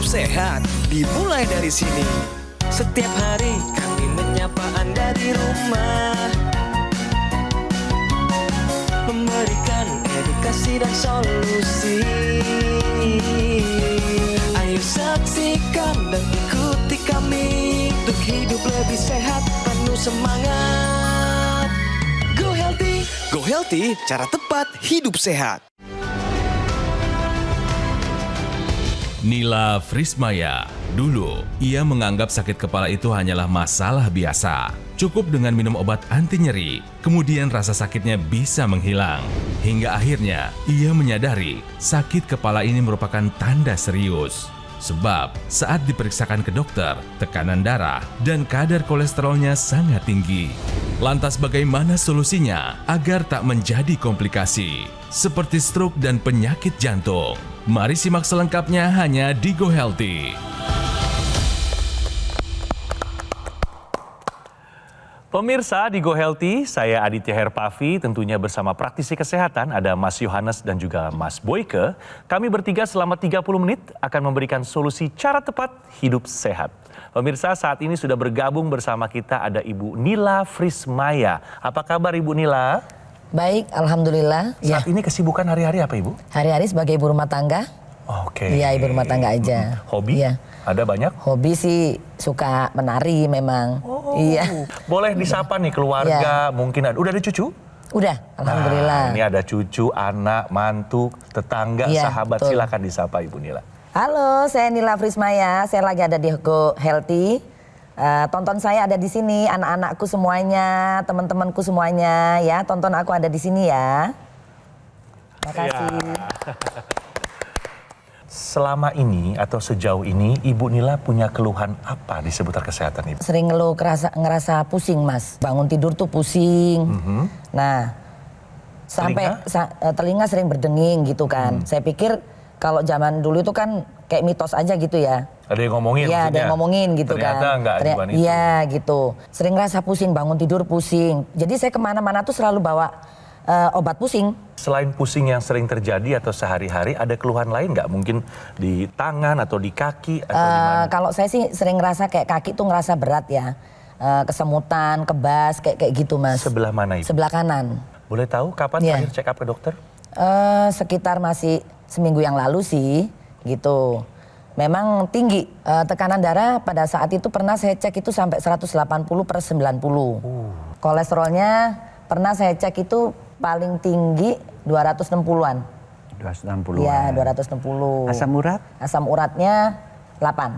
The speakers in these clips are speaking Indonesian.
sehat dimulai dari sini. Setiap hari kami menyapa Anda di rumah, memberikan edukasi dan solusi. Ayo saksikan dan ikuti kami untuk hidup lebih sehat, penuh semangat. Go Healthy, cara tepat hidup sehat. Nila Frismaya. Dulu, ia menganggap sakit kepala itu hanyalah masalah biasa. Cukup dengan minum obat anti nyeri, kemudian rasa sakitnya bisa menghilang. Hingga akhirnya, ia menyadari sakit kepala ini merupakan tanda serius. Sebab saat diperiksakan ke dokter, tekanan darah dan kadar kolesterolnya sangat tinggi. Lantas bagaimana solusinya agar tak menjadi komplikasi seperti stroke dan penyakit jantung? Mari simak selengkapnya hanya di Go Healthy. Pemirsa di Go Healthy, saya Aditya Herpavi, tentunya bersama praktisi kesehatan ada Mas Yohanes dan juga Mas Boyke. Kami bertiga selama 30 menit akan memberikan solusi cara tepat hidup sehat. Pemirsa, saat ini sudah bergabung bersama kita ada Ibu Nila Frismaya. Apa kabar Ibu Nila? Baik, alhamdulillah. Saat ini kesibukan hari-hari apa Ibu? Hari-hari sebagai ibu rumah tangga. Oke. Iya, ibu rumah tangga aja. Hobi? Iya. Ada banyak? Hobi sih suka menari memang. Iya. Boleh disapa nih keluarga, mungkin udah ada cucu? Udah, alhamdulillah. Nah, ini ada cucu, anak, mantu, tetangga, Iya, sahabat. betul. Silakan disapa Ibu Nila. Halo, saya Nila Frismaya. Saya lagi ada di Go Healthy. Tonton saya ada di sini, anak-anakku semuanya, teman-temanku semuanya, ya. Tonton aku ada di sini ya. Terima kasih. Ya. Selama ini atau sejauh ini Ibu Nila punya keluhan apa di seputar kesehatan Ibu? Sering ngeluh ngerasa pusing, Mas. Bangun tidur tuh pusing. Nah, sampai telinga sering berdenging gitu kan. Saya pikir kalau zaman dulu itu kan kayak mitos aja gitu ya. Ada yang ngomongin? Iya, ada yang ngomongin gitu kan. Ternyata enggak bukan itu. Iya gitu. Sering ngerasa pusing, bangun tidur pusing. Jadi saya kemana-mana tuh selalu bawa obat pusing. Selain pusing yang sering terjadi atau sehari-hari, ada keluhan lain nggak? Mungkin di tangan atau di kaki atau di mana? Kalau saya sih sering ngerasa kayak kaki tuh ngerasa berat ya. Kesemutan, kebas, kayak gitu Mas. Sebelah mana Ibu? Sebelah kanan. Boleh tahu kapan Iya. terakhir check up ke dokter? Sekitar masih seminggu yang lalu sih gitu. Memang tinggi tekanan darah pada saat itu pernah saya cek itu sampai 180/90. Kolesterolnya pernah saya cek itu paling tinggi 260-an. 260-an. Iya, 260. Asam urat? Asam uratnya 8.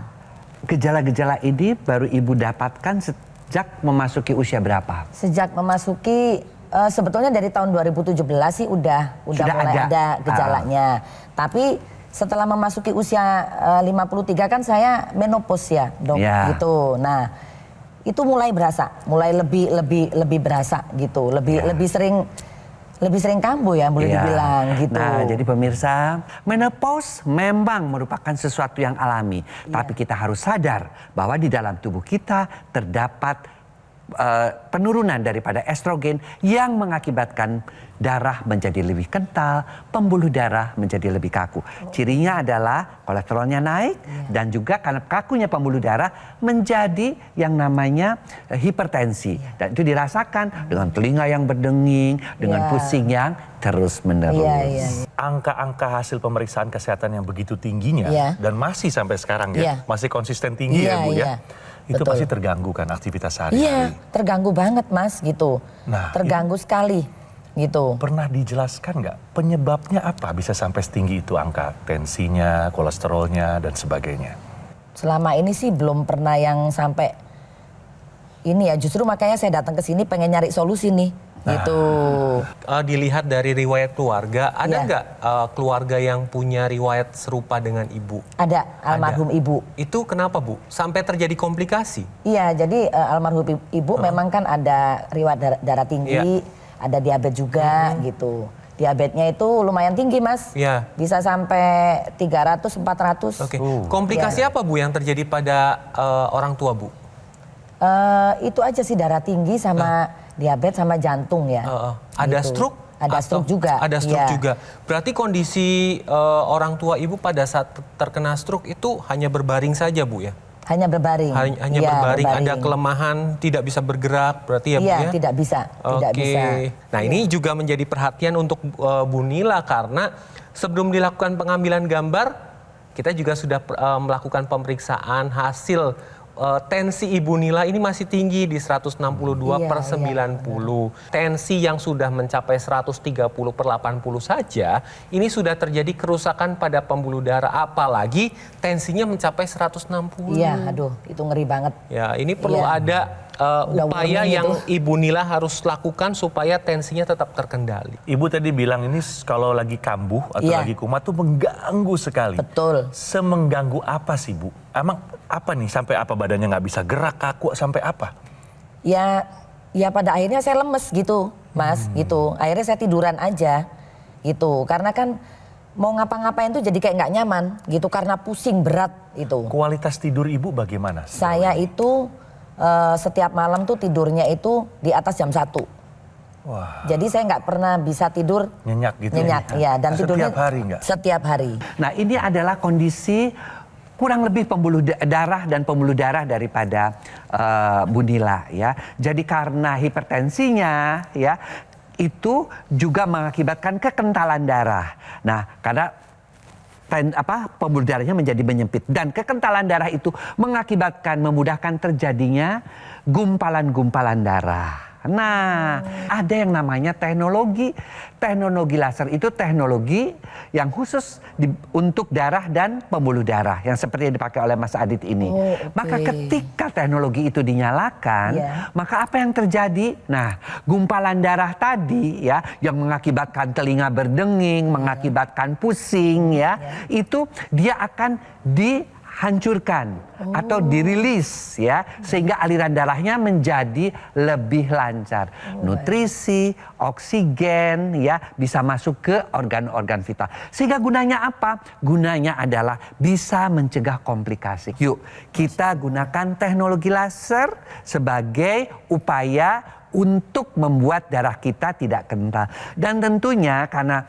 Gejala-gejala ini baru Ibu dapatkan sejak memasuki usia berapa? Sejak memasuki sebetulnya dari tahun 2017 sih udah mulai ada gejalanya. Tapi setelah memasuki usia 53 kan saya menopause ya, Dok. Ya. Gitu. Nah, itu mulai berasa, mulai lebih berasa gitu, lebih sering kambuh ya boleh dibilang gitu. Nah, jadi pemirsa, menopause memang merupakan sesuatu yang alami, tapi kita harus sadar bahwa di dalam tubuh kita terdapat penurunan daripada estrogen yang mengakibatkan darah menjadi lebih kental, pembuluh darah menjadi lebih kaku. Cirinya adalah kolesterolnya naik dan juga karena kakunya pembuluh darah menjadi yang namanya hipertensi. Dan itu dirasakan dengan telinga yang berdenging, dengan pusing yang terus-menerus. Angka-angka hasil pemeriksaan kesehatan yang begitu tingginya dan masih sampai sekarang ya, masih konsisten tinggi ya Bu ya. Itu pasti terganggu kan aktivitas sehari-hari. Iya, terganggu banget Mas gitu. Nah, terganggu sekali gitu. Pernah dijelaskan nggak penyebabnya apa bisa sampai setinggi itu angka tensinya, kolesterolnya dan sebagainya? Selama ini sih belum pernah yang sampai ini ya, justru makanya saya datang ke sini pengen nyari solusi nih. Gitu. Dilihat dari riwayat keluarga, ada nggak keluarga yang punya riwayat serupa dengan Ibu? Ada, almarhum Ibu. Itu kenapa Bu? Sampai terjadi komplikasi? Iya, jadi almarhum Ibu memang kan ada riwayat darah tinggi, ada diabetes juga gitu. Diabetesnya itu lumayan tinggi Mas, bisa sampai 300-400. Oke. Komplikasi apa Bu yang terjadi pada orang tua Bu? Itu aja sih darah tinggi sama diabetes sama jantung ya. Ada gitu. stroke? ada stroke juga. Ada stroke Iya. juga. Berarti kondisi orang tua ibu pada saat terkena stroke itu hanya berbaring saja, Bu ya? Hanya berbaring. Hanya Iya, berbaring, ada kelemahan, tidak bisa bergerak, berarti ya Bu Iya, ya? tidak bisa. Tidak Oke. bisa. Nah ini juga menjadi perhatian untuk Bu Nila karena sebelum dilakukan pengambilan gambar, kita juga sudah melakukan pemeriksaan hasil tensi Ibu Nila ini masih tinggi di 162 per 90. Tensi yang sudah mencapai 130 per 80 saja, ini sudah terjadi kerusakan pada pembuluh darah. Apalagi tensinya mencapai 160. Iya, aduh, itu ngeri banget. Ya, ini perlu Iya. ada Udah upaya warning yang itu. Ibu Nila harus lakukan supaya tensinya tetap terkendali. Ibu tadi bilang ini kalau lagi kambuh atau Iya. lagi kumat tuh mengganggu sekali. Betul. Semengganggu apa sih Bu? Emang apa nih sampai apa badannya nggak bisa gerak, kaku sampai apa? Ya pada akhirnya saya lemes gitu, Mas, gitu. Akhirnya saya tiduran aja, gitu. Karena kan mau ngapa-ngapain tuh jadi kayak nggak nyaman, gitu. Karena pusing berat itu. Kualitas tidur Ibu bagaimana? Saya itu setiap malam tuh tidurnya itu di atas jam 1. Wah, Jadi saya nggak pernah bisa tidur nyenyak gitu nyenyak, ya. Dan tidurnya setiap hari nggak? Setiap hari. Nah, ini adalah kondisi kurang lebih pembuluh darah dan pembuluh darah daripada Bu Nila ya. Jadi karena hipertensinya ya itu juga mengakibatkan kekentalan darah. Nah, karena pembuluh darahnya menjadi menyempit dan kekentalan darah itu mengakibatkan memudahkan terjadinya gumpalan-gumpalan darah. Nah, ada yang namanya teknologi laser. Itu teknologi yang khusus untuk darah dan pembuluh darah yang seperti yang dipakai oleh Mas Adit ini. Oh, oke. Maka ketika teknologi itu dinyalakan, maka apa yang terjadi? Nah, gumpalan darah tadi ya yang mengakibatkan telinga berdenging, mengakibatkan pusing ya, itu dia akan dihancurkan atau dirilis ya sehingga aliran darahnya menjadi lebih lancar. Nutrisi, oksigen ya bisa masuk ke organ-organ vital. Sehingga gunanya apa? Gunanya adalah bisa mencegah komplikasi. Yuk, kita gunakan teknologi laser sebagai upaya untuk membuat darah kita tidak kental. Dan tentunya karena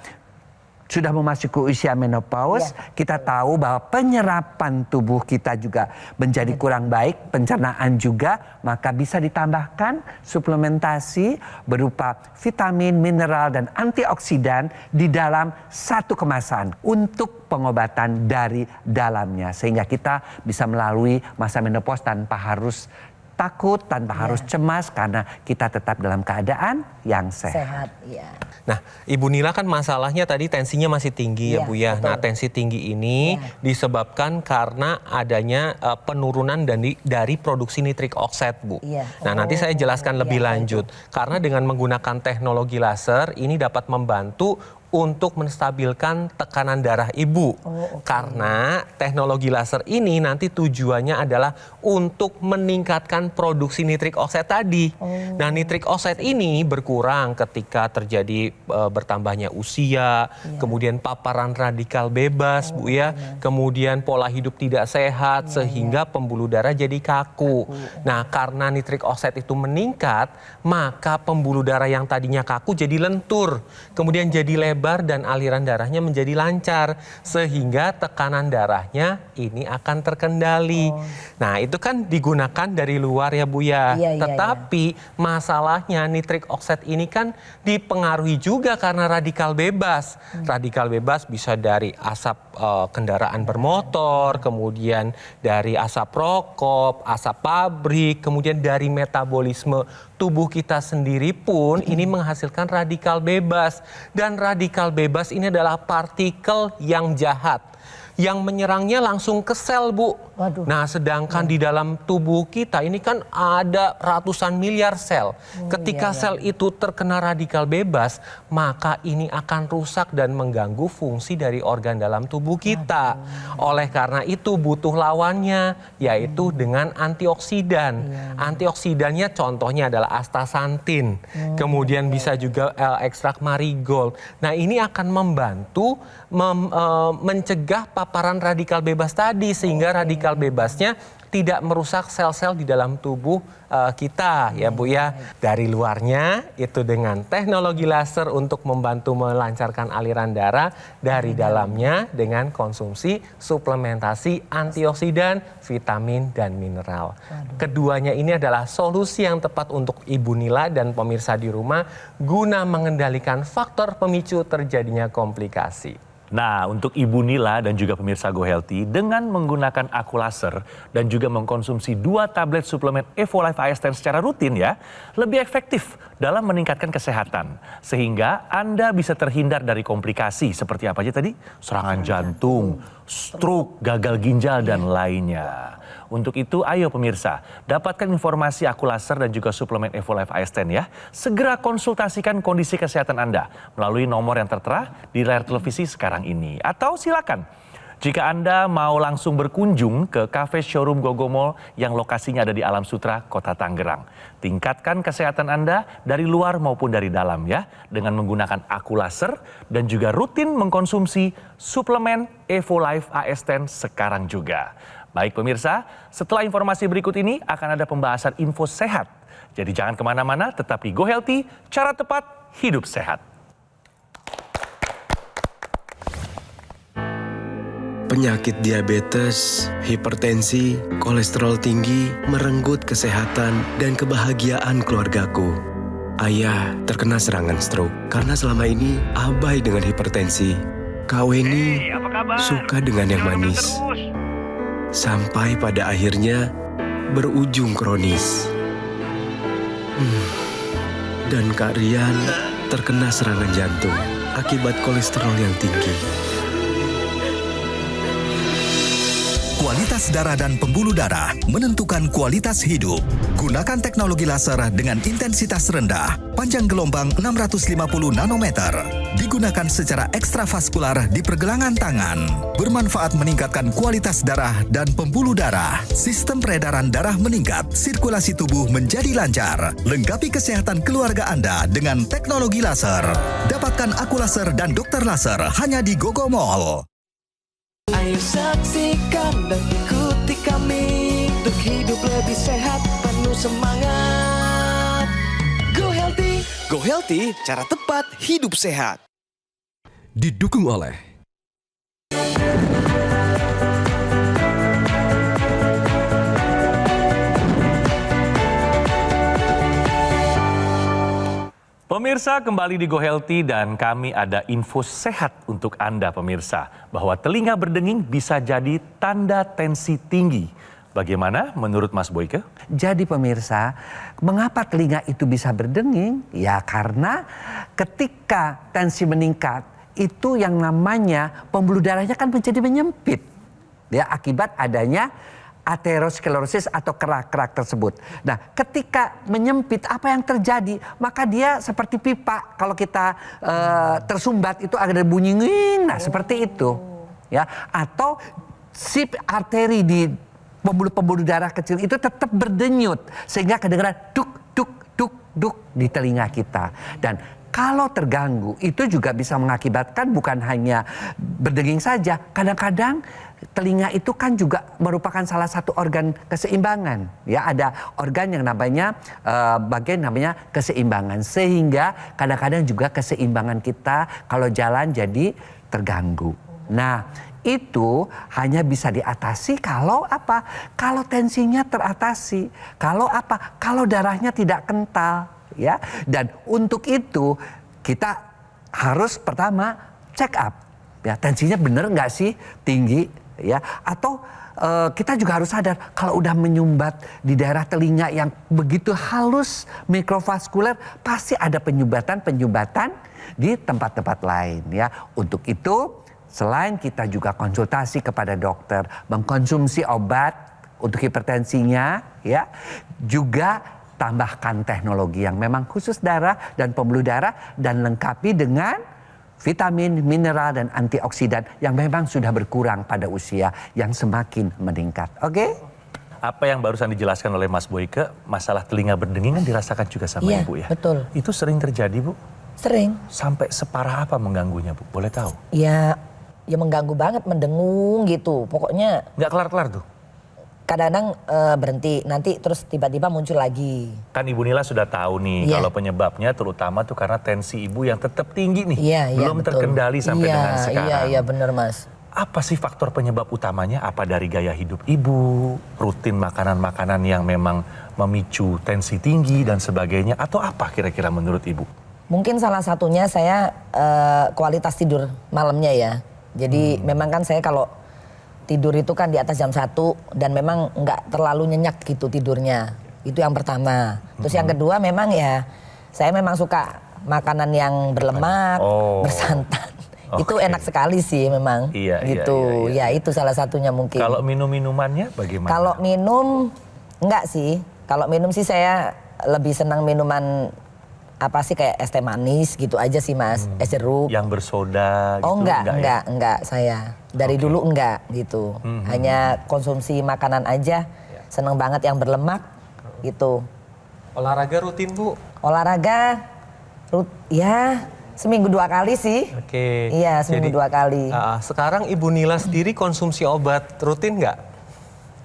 sudah memasuki usia menopause, kita tahu bahwa penyerapan tubuh kita juga menjadi kurang baik, pencernaan juga, maka bisa ditambahkan suplementasi berupa vitamin, mineral, dan antioksidan di dalam satu kemasan untuk pengobatan dari dalamnya. Sehingga kita bisa melalui masa menopause tanpa harus takut, tanpa harus cemas karena kita tetap dalam keadaan yang sehat. Iya. Nah, Ibu Nila kan masalahnya tadi tensinya masih tinggi ya Bu ya. Betul. Nah, tensi tinggi ini disebabkan karena adanya penurunan dari produksi nitrik oksid Bu. Iya. Nah, nanti saya jelaskan lebih lanjut. Karena dengan menggunakan teknologi laser ini dapat membantu untuk menstabilkan tekanan darah ibu. Karena teknologi laser ini nanti tujuannya adalah untuk meningkatkan produksi nitrik oksid tadi. Nah, nitrik oksid ini berkurang ketika terjadi bertambahnya usia, kemudian paparan radikal bebas Bu ya, kemudian pola hidup tidak sehat sehingga pembuluh darah jadi kaku. Nah, karena nitrik oksid itu meningkat, maka pembuluh darah yang tadinya kaku jadi lentur, kemudian jadi lebar dan aliran darahnya menjadi lancar sehingga tekanan darahnya ini akan terkendali. Nah, itu kan digunakan dari luar ya Bu ya. Tetapi masalahnya nitrik oksid ini kan dipengaruhi juga karena radikal bebas. Radikal bebas bisa dari asap kendaraan bermotor, kemudian dari asap rokok, asap pabrik, kemudian dari metabolisme tubuh kita sendiri pun ini menghasilkan radikal bebas. Dan radikal bebas ini adalah partikel yang jahat yang menyerangnya langsung ke sel Bu. Waduh. Nah, sedangkan di dalam tubuh kita ini kan ada ratusan miliar sel. Ketika sel itu terkena radikal bebas, maka ini akan rusak dan mengganggu fungsi dari organ dalam tubuh kita. Oleh karena itu butuh lawannya, yaitu dengan antioksidan. Antioksidannya contohnya adalah astaxanthin, kemudian bisa juga ekstrak marigold. Nah, ini akan membantu mencegah paparan radikal bebas tadi, sehingga radikal bebasnya tidak merusak sel-sel di dalam tubuh kita ya Bu ya. Dari luarnya itu dengan teknologi laser untuk membantu melancarkan aliran darah, dari dalamnya dengan konsumsi suplementasi antioksidan, vitamin dan mineral. Keduanya ini adalah solusi yang tepat untuk Ibu Nila dan pemirsa di rumah guna mengendalikan faktor pemicu terjadinya komplikasi. Nah, untuk Ibu Nila dan juga pemirsa Go Healthy, dengan menggunakan Aku Laser dan juga mengkonsumsi 2 tablet suplemen Evolife AS10 secara rutin ya, lebih efektif dalam meningkatkan kesehatan. Sehingga Anda bisa terhindar dari komplikasi seperti apa aja tadi? Serangan jantung, stroke, gagal ginjal, dan lainnya. Untuk itu, ayo pemirsa, dapatkan informasi Aku Laser dan juga suplemen Evolife AS10 ya. Segera konsultasikan kondisi kesehatan Anda melalui nomor yang tertera di layar televisi sekarang ini. Atau silakan, jika Anda mau langsung berkunjung ke Cafe Showroom Gogo Mall yang lokasinya ada di Alam Sutra, Kota Tangerang. Tingkatkan kesehatan Anda dari luar maupun dari dalam ya, dengan menggunakan Aku Laser dan juga rutin mengkonsumsi suplemen Evolife AS10 sekarang juga. Baik pemirsa, setelah informasi berikut ini akan ada pembahasan info sehat. Jadi jangan kemana-mana, tetap di Go Healthy, cara tepat hidup sehat. Penyakit diabetes, hipertensi, kolesterol tinggi merenggut kesehatan dan kebahagiaan keluargaku. Ayah terkena serangan stroke karena selama ini abai dengan hipertensi. Kak Weni suka dengan yang manis. Sampai pada akhirnya berujung kronis. Dan Kak Rian terkena serangan jantung akibat kolesterol yang tinggi. Kualitas darah dan pembuluh darah menentukan kualitas hidup. Gunakan teknologi laser dengan intensitas rendah, panjang gelombang 650 nanometer. Digunakan secara ekstravaskular di pergelangan tangan. Bermanfaat meningkatkan kualitas darah dan pembuluh darah. Sistem peredaran darah meningkat, sirkulasi tubuh menjadi lancar. Lengkapi kesehatan keluarga Anda dengan teknologi laser. Dapatkan Aku Laser dan Dokter Laser hanya di Gogo Mall. Ayo saksikan dan ikuti kami untuk hidup lebih sehat, penuh semangat. Go Healthy, Go Healthy, cara tepat hidup sehat. Didukung oleh Pemirsa, kembali di Go Healthy dan kami ada info sehat untuk Anda pemirsa. Bahwa telinga berdenging bisa jadi tanda tensi tinggi. Bagaimana menurut Mas Boyke? Jadi pemirsa, mengapa telinga itu bisa berdenging? Ya karena ketika tensi meningkat, itu yang namanya pembuluh darahnya kan menjadi menyempit. Ya, akibat adanya aterosklerosis atau kerak-kerak tersebut. Nah, ketika menyempit, apa yang terjadi? Maka dia seperti pipa. Kalau kita tersumbat itu ada bunyi nging. Nah, seperti itu. Ya, atau si arteri di pembuluh darah kecil itu tetap berdenyut sehingga kedengaran duk duk duk duk di telinga kita. Dan kalau terganggu itu juga bisa mengakibatkan bukan hanya berdenging saja. Kadang-kadang telinga itu kan juga merupakan salah satu organ keseimbangan. Ya, ada organ yang namanya bagian namanya keseimbangan, sehingga kadang-kadang juga keseimbangan kita kalau jalan jadi terganggu. Nah, itu hanya bisa diatasi kalau apa? Kalau tensinya teratasi. Kalau apa? Kalau darahnya tidak kental, ya. Dan untuk itu kita harus pertama check up. Ya, tensinya benar nggak sih tinggi? Ya, atau kita juga harus sadar kalau udah menyumbat di daerah telinga yang begitu halus mikrovaskuler, pasti ada penyumbatan di tempat-tempat lain ya. Untuk itu selain kita juga konsultasi kepada dokter, mengkonsumsi obat untuk hipertensinya ya, juga tambahkan teknologi yang memang khusus darah dan pembuluh darah dan lengkapi dengan vitamin, mineral, dan antioksidan yang memang sudah berkurang pada usia yang semakin meningkat. Oke? Apa yang barusan dijelaskan oleh Mas Boyke, masalah telinga berdenging kan dirasakan juga sama Iya, Ibu ya? betul. Itu sering terjadi Bu? Sering. Sampai separah apa mengganggunya Bu? Boleh tahu? Ya ya mengganggu banget, mendengung gitu. Pokoknya Nggak kelar-kelar tuh. kadang-kadang berhenti, nanti terus tiba-tiba muncul lagi. Kan Ibu Nila sudah tahu nih Iya. kalau penyebabnya terutama tuh karena tensi ibu yang tetap tinggi nih. Iya, Belum betul. terkendali sampai Iya, dengan sekarang. Iya, bener Mas. Apa sih faktor penyebab utamanya? Apa dari gaya hidup ibu, rutin makanan-makanan yang memang memicu tensi tinggi dan sebagainya? Atau apa kira-kira menurut ibu? Mungkin salah satunya saya kualitas tidur malamnya ya. Jadi memang kan saya kalau tidur itu kan di atas jam 1 dan memang nggak terlalu nyenyak gitu tidurnya. Itu yang pertama. Terus yang kedua memang ya saya memang suka makanan yang berlemak, Oh. bersantan. Itu Oke. enak sekali sih memang. Iya, gitu. iya. Ya itu salah satunya mungkin. Kalau minum-minumannya bagaimana? Kalau minum enggak sih. Kalau minum sih saya lebih senang minuman apa sih kayak es teh manis gitu aja sih Mas. Es jeruk. Yang bersoda gitu? Oh enggak ya? saya. Dari Oke. dulu enggak gitu. Hanya konsumsi makanan aja. Seneng banget yang berlemak gitu. Olahraga rutin Bu? Olahraga ya seminggu 2 kali sih. Oke. Iya, seminggu 2 kali. Sekarang Ibu Nila sendiri konsumsi obat rutin nggak?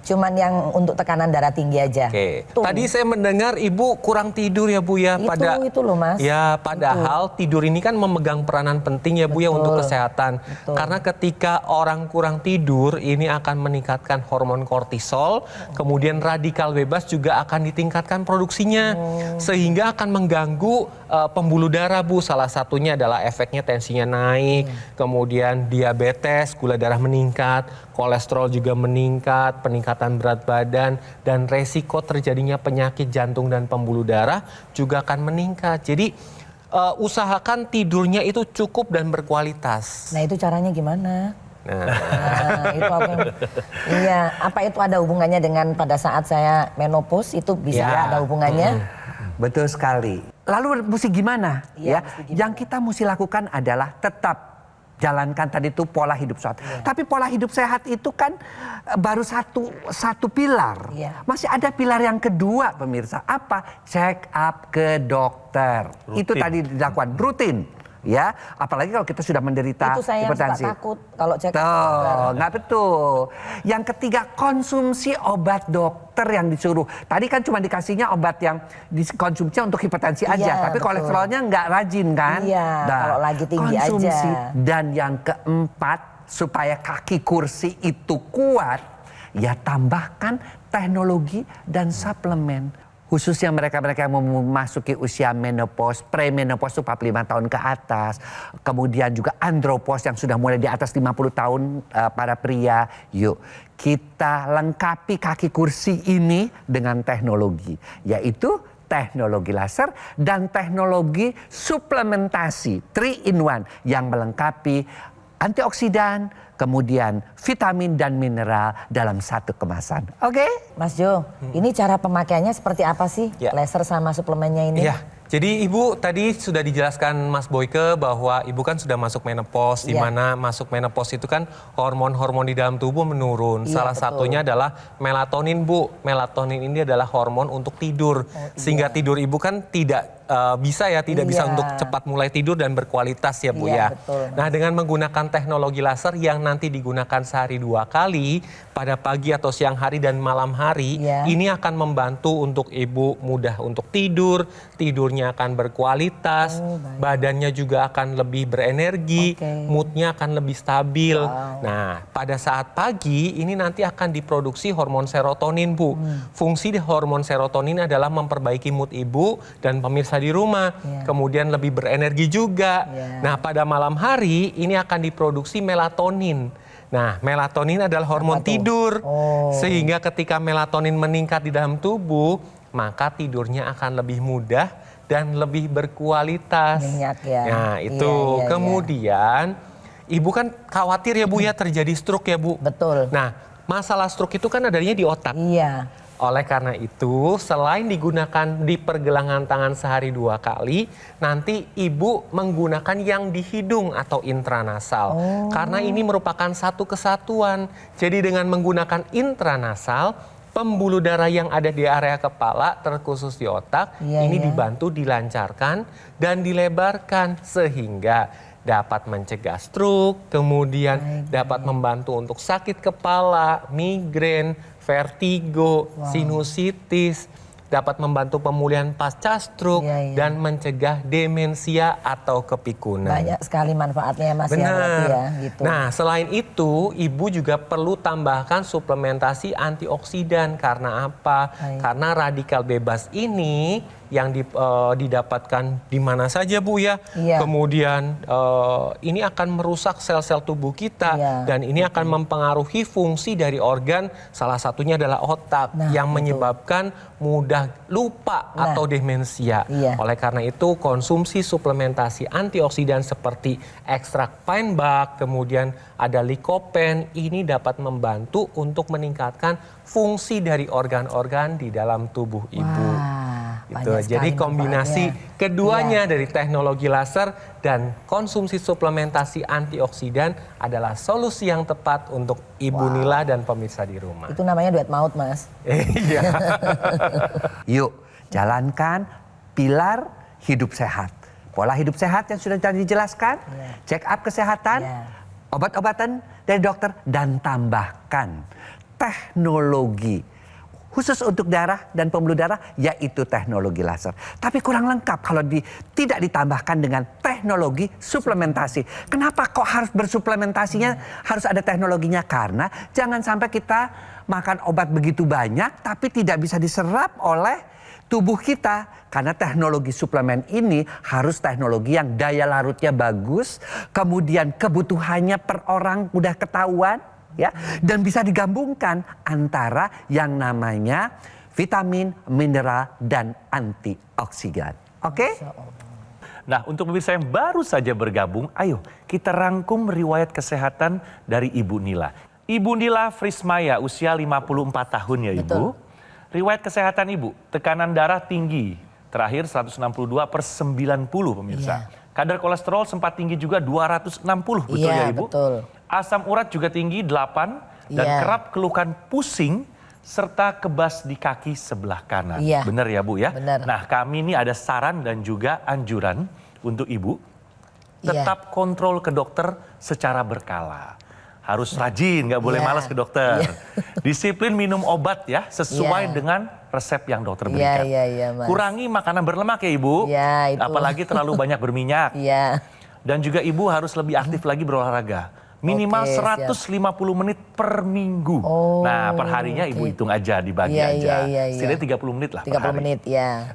Cuman yang untuk tekanan darah tinggi aja. Oke. Tuh. Tadi saya mendengar Ibu kurang tidur ya Bu ya. Itu loh Mas. Ya padahal tidur ini kan memegang peranan penting ya Bu ya untuk Betul. kesehatan. Betul. Karena ketika orang kurang tidur ini akan meningkatkan hormon kortisol. Kemudian radikal bebas juga akan ditingkatkan produksinya. Sehingga akan mengganggu pembuluh darah Bu. Salah satunya adalah efeknya tensinya naik. Kemudian diabetes, gula darah meningkat. Kolesterol juga meningkat, peningkatan berat badan, dan resiko terjadinya penyakit jantung dan pembuluh darah juga akan meningkat. Jadi usahakan tidurnya itu cukup dan berkualitas. Nah itu caranya gimana? Nah, Nah, itu apa yang, iya, apa itu ada hubungannya dengan pada saat saya menopause itu bisa Ya. nggak ada hubungannya? Betul sekali. Lalu mesti gimana? Iya, Ya, mesti gimana? yang kita mesti lakukan adalah tetap jalankan tadi itu pola hidup sehat. Tapi pola hidup sehat itu kan baru satu pilar. Iya. Masih ada pilar yang kedua pemirsa. Apa? Check up ke dokter. Itu Rutin. tadi dilakukan rutin. Ya, apalagi kalau kita sudah menderita Itu saya yang suka hipertensi. takut kalau cek. Tuh, nggak betul. Yang ketiga, konsumsi obat dokter yang disuruh. Tadi kan cuma dikasihnya obat yang dikonsumsi untuk hipertensi aja, Iya, tapi betul. kolesterolnya nggak rajin kan? Iya, kalau lagi tinggi konsumsi. aja. Dan yang keempat, supaya kaki kursi itu kuat, ya tambahkan teknologi dan suplemen. Khususnya mereka-mereka yang memasuki usia menopause, premenopause itu 45 tahun ke atas. Kemudian juga andropause yang sudah mulai di atas 50 tahun para pria. Yuk kita lengkapi kaki kursi ini dengan teknologi. Yaitu teknologi laser dan teknologi suplementasi 3-in-1 yang melengkapi antioksidan, kemudian vitamin dan mineral dalam satu kemasan. Oke? Mas Jo, ini cara pemakaiannya seperti apa sih? Ya. Laser sama suplemennya ini? Iya, jadi Ibu tadi sudah dijelaskan Mas Boyke bahwa Ibu kan sudah masuk menopause, di Iya. mana masuk menopause itu kan hormon-hormon di dalam tubuh menurun. Iya, Salah betul. satunya adalah melatonin Bu. Melatonin ini adalah hormon untuk tidur. Sehingga tidur Ibu kan tidak bisa ya, tidak bisa Iya. untuk cepat mulai tidur dan berkualitas ya Bu Iya, ya. betul, Mas. Nah dengan menggunakan teknologi laser yang nanti digunakan sehari 2 kali pada pagi atau siang hari dan malam hari, Iya. ini akan membantu untuk Ibu mudah untuk tidur, tidurnya akan berkualitas, badannya juga akan lebih berenergi, Oke. moodnya akan lebih stabil. Nah, pada saat pagi ini nanti akan diproduksi hormon serotonin, Bu. Fungsi di hormon serotonin adalah memperbaiki mood Ibu dan pemirsa di rumah, Iya. kemudian lebih berenergi juga. Iya. Nah, pada malam hari ini akan diproduksi melatonin. Nah, melatonin adalah hormon tuh? tidur. Oh. Sehingga ketika melatonin meningkat di dalam tubuh, maka tidurnya akan lebih mudah dan lebih berkualitas. Nyenyak ya. Nah, itu. Iya, iya, Kemudian, Ibu kan khawatir ya Bu ya terjadi stroke ya Bu. Betul. Nah, masalah stroke itu kan adanya di otak. Iya. Oleh karena itu, selain digunakan di pergelangan tangan sehari 2 kali, nanti Ibu menggunakan yang di hidung atau intranasal. Karena ini merupakan satu kesatuan. Jadi dengan menggunakan intranasal, pembuluh darah yang ada di area kepala, terkhusus di otak, Iya, ini iya. dibantu dilancarkan dan dilebarkan. Sehingga dapat mencegah stroke, kemudian dapat membantu untuk sakit kepala, migrain, vertigo, sinusitis, dapat membantu pemulihan pasca stroke dan mencegah demensia atau kepikunan. Banyak sekali manfaatnya ya Mas ya, berarti ya, gitu. Nah, selain itu, ibu juga perlu tambahkan suplementasi antioksidan. Karena apa? Karena radikal bebas ini yang didapatkan di mana saja Bu ya. Kemudian ini akan merusak sel-sel tubuh kita dan ini akan mempengaruhi fungsi dari organ, salah satunya adalah otak yang menyebabkan mudah lupa atau demensia. Oleh karena itu konsumsi suplementasi antioksidan seperti ekstrak pine bark, kemudian ada lycopene, ini dapat membantu untuk meningkatkan fungsi dari organ-organ di dalam tubuh ibu. Gitu. Jadi kombinasi keduanya dari teknologi laser dan konsumsi suplementasi antioksidan adalah solusi yang tepat untuk Ibu Nila dan pemirsa di rumah. Itu namanya duet maut Mas. Iya. Yuk, jalankan pilar hidup sehat. Pola hidup sehat yang sudah tadi dijelaskan, check up kesehatan, obat-obatan dari dokter, dan tambahkan teknologi khusus untuk darah dan pembuluh darah, yaitu teknologi laser. Tapi kurang lengkap kalau tidak ditambahkan dengan teknologi suplementasi. Kenapa kok harus bersuplementasinya, harus ada teknologinya? Karena jangan sampai kita makan obat begitu banyak tapi tidak bisa diserap oleh tubuh kita. Karena teknologi suplemen ini harus teknologi yang daya larutnya bagus, kemudian kebutuhannya per orang mudah ketahuan, ya, dan bisa digabungkan antara yang namanya vitamin, mineral, dan antioksidan. Oke? Nah, untuk pemirsa yang baru saja bergabung, ayo kita rangkum riwayat kesehatan dari Ibu Nila. Ibu Nila Frismaya, usia 54 tahun ya Ibu. Betul. Riwayat kesehatan Ibu, tekanan darah tinggi, terakhir 162/90 pemirsa. Kadar kolesterol sempat tinggi juga 260, betul ya Ibu? Betul. Asam urat juga tinggi 8 dan kerap keluhkan pusing serta kebas di kaki sebelah kanan. Benar ya Bu ya? Benar. Nah, kami ini ada saran dan juga anjuran untuk Ibu. Tetap kontrol ke dokter secara berkala. Harus rajin, nggak boleh malas ke dokter. Disiplin minum obat ya, sesuai dengan resep yang dokter berikan. Mas. Kurangi makanan berlemak ya Ibu. Itu. Apalagi terlalu banyak berminyak. Dan juga Ibu harus lebih aktif lagi berolahraga. Minimal 150 menit per minggu. Nah, per harinya Ibu hitung aja, dibagi aja. Setidaknya 30 menit lah 30 per hari. menit,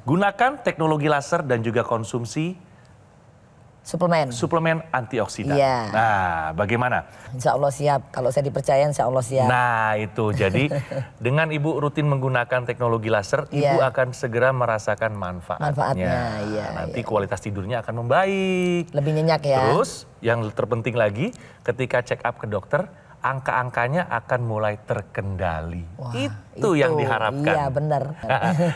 Gunakan teknologi laser dan juga konsumsi suplemen antioksidan. Nah, bagaimana? Insya Allah siap. Kalau saya dipercaya insya Allah siap. Nah, itu. Jadi dengan Ibu rutin menggunakan teknologi laser, Ibu akan segera merasakan manfaatnya. Nanti kualitas tidurnya akan membaik. Lebih nyenyak ya. Terus, yang terpenting lagi, ketika check up ke dokter, angka-angkanya akan mulai terkendali. Itu yang diharapkan. Iya, benar.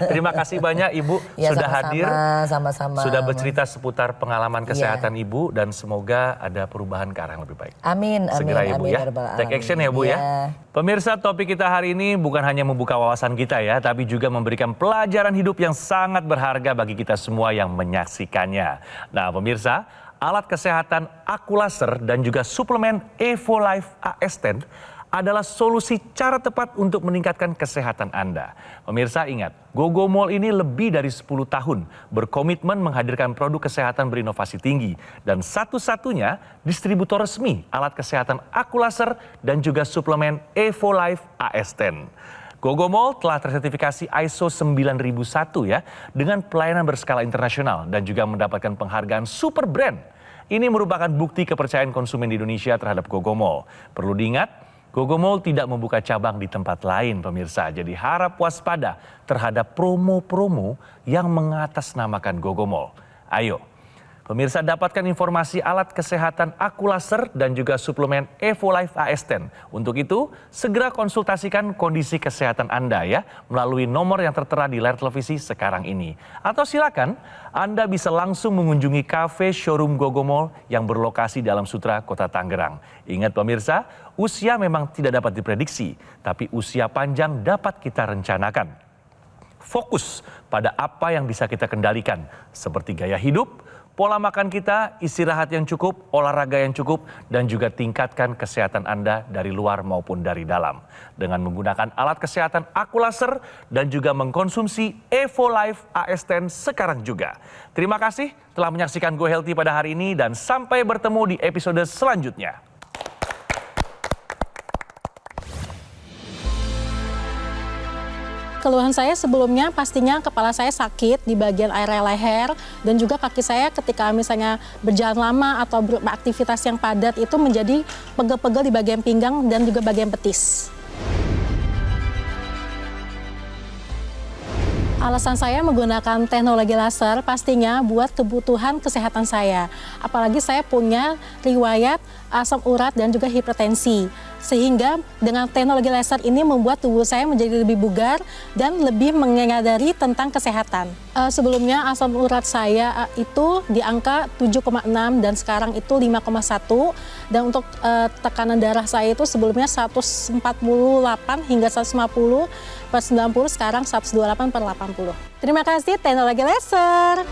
Terima kasih banyak Ibu sudah hadir. Sama-sama. Sudah bercerita seputar pengalaman kesehatan Ibu dan semoga ada perubahan ke arah yang lebih baik. Amin. Segera Ibu ya. Take action ya Bu ya. Pemirsa, topik kita hari ini bukan hanya membuka wawasan kita ya, tapi juga memberikan pelajaran hidup yang sangat berharga bagi kita semua yang menyaksikannya. Nah, pemirsa, alat kesehatan Aqualaser dan juga suplemen EvoLife AS10 adalah solusi cara tepat untuk meningkatkan kesehatan Anda. Pemirsa ingat, Gogomol ini lebih dari 10 tahun berkomitmen menghadirkan produk kesehatan berinovasi tinggi dan satu-satunya distributor resmi alat kesehatan Aqualaser dan juga suplemen EvoLife AS10. Gogomol telah tersertifikasi ISO 9001 ya, dengan pelayanan berskala internasional dan juga mendapatkan penghargaan Super Brand. Ini merupakan bukti kepercayaan konsumen di Indonesia terhadap Gogomol. Perlu diingat, Gogomol tidak membuka cabang di tempat lain pemirsa. Jadi harap waspada terhadap promo-promo yang mengatasnamakan Gogomol. Ayo, pemirsa dapatkan informasi alat kesehatan Aqualaser dan juga suplemen EvoLife AS10. Untuk itu, segera konsultasikan kondisi kesehatan Anda ya melalui nomor yang tertera di layar televisi sekarang ini. Atau silakan Anda bisa langsung mengunjungi kafe showroom Gogomol yang berlokasi dalam Sutra, Kota Tangerang. Ingat pemirsa, usia memang tidak dapat diprediksi, tapi usia panjang dapat kita rencanakan. Fokus pada apa yang bisa kita kendalikan, seperti gaya hidup, pola makan kita, istirahat yang cukup, olahraga yang cukup, dan juga tingkatkan kesehatan Anda dari luar maupun dari dalam. Dengan menggunakan alat kesehatan Aqualaser dan juga mengkonsumsi EvoLife AS10 sekarang juga. Terima kasih telah menyaksikan Go Healthy pada hari ini dan sampai bertemu di episode selanjutnya. Keluhan saya sebelumnya pastinya kepala saya sakit di bagian area leher dan juga kaki saya ketika misalnya berjalan lama atau beraktivitas yang padat itu menjadi pegel-pegel di bagian pinggang dan juga bagian betis. Alasan saya menggunakan teknologi laser pastinya buat kebutuhan kesehatan saya. Apalagi saya punya riwayat asam urat dan juga hipertensi. Sehingga dengan teknologi laser ini membuat tubuh saya menjadi lebih bugar dan lebih menyadari tentang kesehatan. Sebelumnya asam urat saya itu di angka 7,6 dan sekarang itu 5,1. Dan untuk tekanan darah saya itu sebelumnya 148 hingga 150/90, sekarang 128/80. Terima kasih teknologi laser.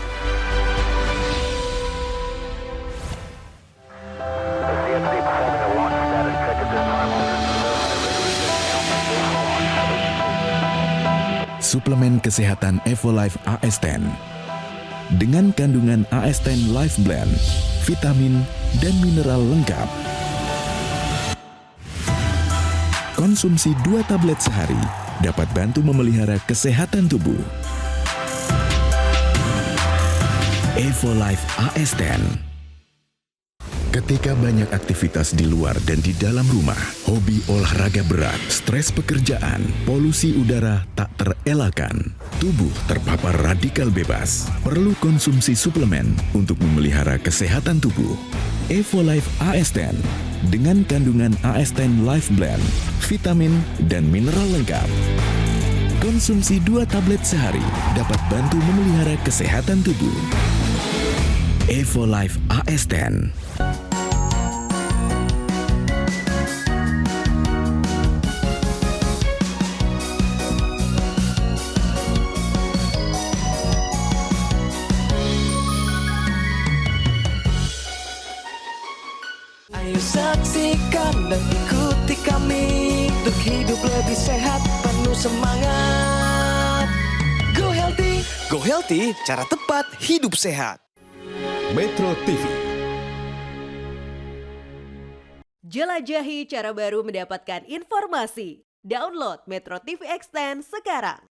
Suplemen kesehatan EvoLife AS10 dengan kandungan AS10 Life Blend, vitamin dan mineral lengkap. Konsumsi 2 tablet sehari dapat bantu memelihara kesehatan tubuh. EvoLife AS10. Ketika banyak aktivitas di luar dan di dalam rumah, hobi olahraga berat, stres pekerjaan, polusi udara tak terelakkan, tubuh terpapar radikal bebas, perlu konsumsi suplemen untuk memelihara kesehatan tubuh. EvoLife AS10 dengan kandungan AS10 Life Blend, vitamin dan mineral lengkap. Konsumsi 2 tablet sehari dapat bantu memelihara kesehatan tubuh. EvoLife AS10. Ayo saksikan dan ikuti kami untuk hidup lebih sehat, penuh semangat. Go Healthy, cara tepat hidup sehat. Metro TV. Jelajahi cara baru mendapatkan informasi. Download Metro TV Extend sekarang.